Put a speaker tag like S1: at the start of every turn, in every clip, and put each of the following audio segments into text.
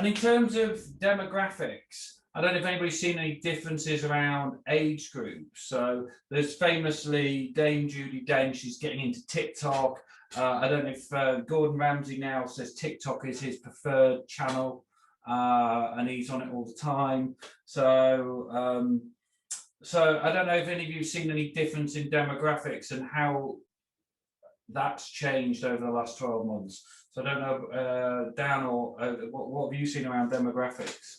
S1: And in terms of demographics, I don't know if anybody's seen any differences around age groups. So there's famously Dame Judi Dench, she's getting into TikTok. I don't know if Gordon Ramsay now says TikTok is his preferred channel, and he's on it all the time. So I don't know if any of you have seen any difference in demographics and how that's changed over the last 12 months. So I don't know, Dan, or what have you seen around demographics?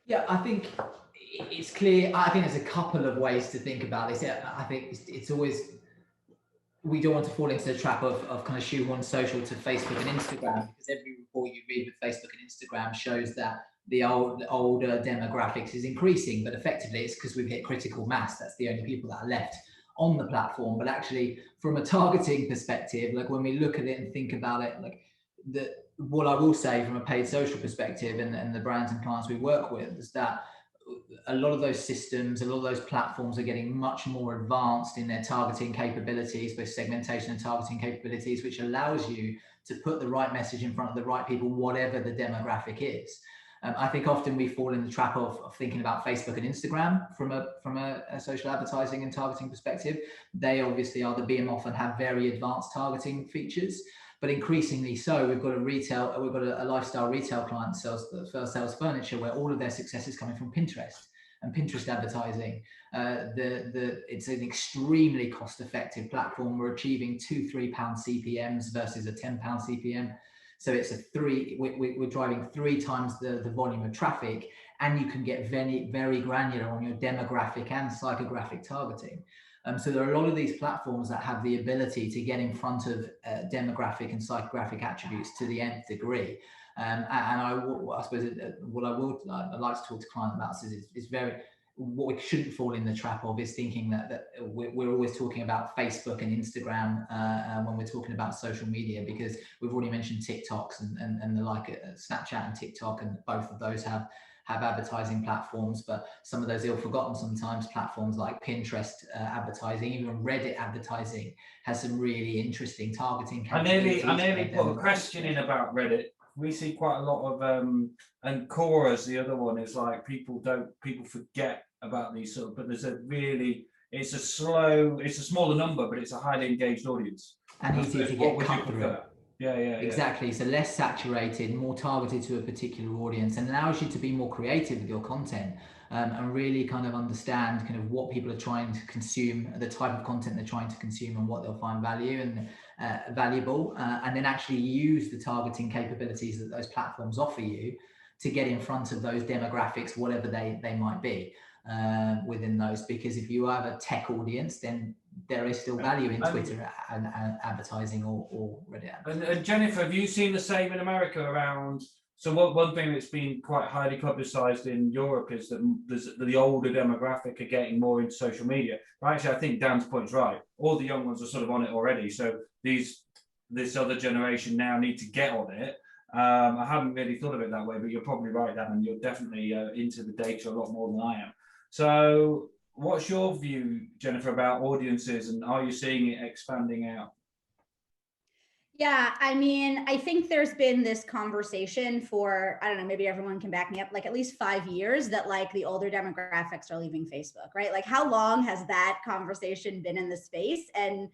S2: Yeah, I think it's clear. I think there's a couple of ways to think about this. I think it's always, we don't want to fall into the trap of kind of shoehorn social to Facebook and Instagram, because every report you read with Facebook and Instagram shows that the older demographics is increasing, but effectively it's because we've hit critical mass. That's the only people that are left on the platform. But actually, from a targeting perspective, like when we look at it and think about it, like what I will say from a paid social perspective and the brands and clients we work with is that a lot of those systems, a lot of those platforms are getting much more advanced in their targeting capabilities, both segmentation and targeting capabilities, which allows you to put the right message in front of the right people, whatever the demographic is. I think often we fall in the trap of thinking about Facebook and Instagram from a social advertising and targeting perspective. They obviously are the behemoth and have very advanced targeting features. But increasingly so, we've got a lifestyle retail client sells furniture, where all of their success is coming from Pinterest and Pinterest advertising. It's an extremely cost-effective platform. We're achieving £2-3 CPMs versus a £10 CPM. So it's we're driving 3 times the volume of traffic, and you can get very, very granular on your demographic and psychographic targeting. So there are a lot of these platforms that have the ability to get in front of demographic and psychographic attributes to the nth degree. And I suppose what I'd like to talk to clients about is very, what we shouldn't fall in the trap of is thinking that we're always talking about Facebook and Instagram when we're talking about social media, because we've already mentioned TikToks and the like, Snapchat and TikTok, and both of those have advertising platforms, but some of those ill-forgotten sometimes platforms like Pinterest advertising, even Reddit advertising, has some really interesting targeting capabilities.
S1: I nearly put a question in about Reddit. We see quite a lot of and Quora's the other one, is like people forget about these sort of, but it's a smaller number, but it's a highly engaged audience
S2: and easy to get cut through.
S1: Yeah,
S2: exactly. So less saturated, more targeted to a particular audience, and allows you to be more creative with your content, and really kind of understand kind of what people are trying to consume, the type of content they're trying to consume, and what they'll find value and valuable, and then actually use the targeting capabilities that those platforms offer you to get in front of those demographics, whatever they might be within those. Because if you have a tech audience, then there is still value in Twitter and advertising or Reddit advertising.
S1: And Jennifer, have you seen the same in America around? So one thing that's been quite highly publicized in Europe is that the older demographic are getting more into social media. But actually, I think Dan's point's right. All the young ones are sort of on it already. So this other generation now need to get on it. I hadn't really thought of it that way, but you're probably right, Dan, and you're definitely into the data a lot more than I am. So what's your view, Jennifer, about audiences, and are you seeing it expanding out?
S3: Yeah, I mean, I think there's been this conversation for, I don't know, maybe everyone can back me up, like at least 5 years, that like the older demographics are leaving Facebook, right? Like how long has that conversation been in the space? And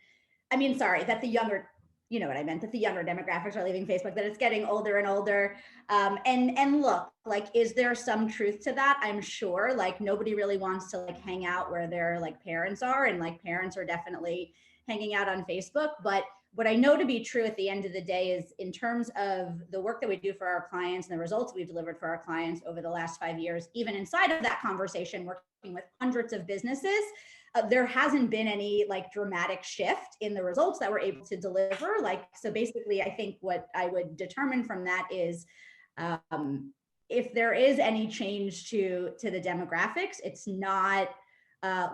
S3: I mean, sorry, that the younger, you know what I meant, that the younger demographics are leaving Facebook, that it's getting older and older. And look, like, is there some truth to that? I'm sure, like nobody really wants to like hang out where their like parents are, and like parents are definitely hanging out on Facebook. But what I know to be true at the end of the day is, in terms of the work that we do for our clients and the results we've delivered for our clients over the last 5 years, even inside of that conversation, working with hundreds of businesses, there hasn't been any like dramatic shift in the results that we're able to deliver. Like, so basically, I think what I would determine from that is, if there is any change to the demographics, it's not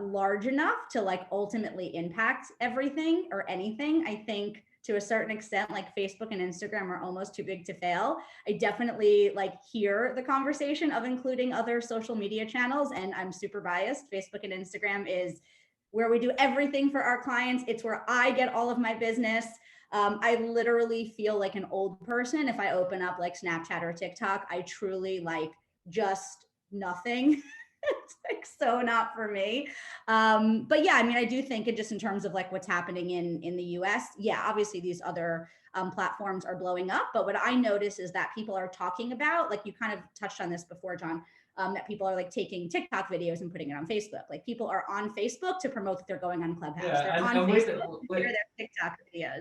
S3: large enough to like ultimately impact everything or anything. I think to a certain extent, like Facebook and Instagram are almost too big to fail. I definitely like hear the conversation of including other social media channels, and I'm super biased. Facebook and Instagram is where we do everything for our clients. It's where I get all of my business. I literally feel like an old person if I open up like Snapchat or TikTok. I truly like just nothing. It's like so not for me. But yeah, I mean, I do think it just in terms of like what's happening in the US, yeah, obviously these other platforms are blowing up. But what I notice is that people are talking about, like you kind of touched on this before, John, that people are like taking TikTok videos and putting it on Facebook. Like people are on Facebook to promote that they're going on Clubhouse.
S1: Yeah,
S3: They're
S1: and
S3: on
S1: with
S3: Facebook to share their TikTok videos.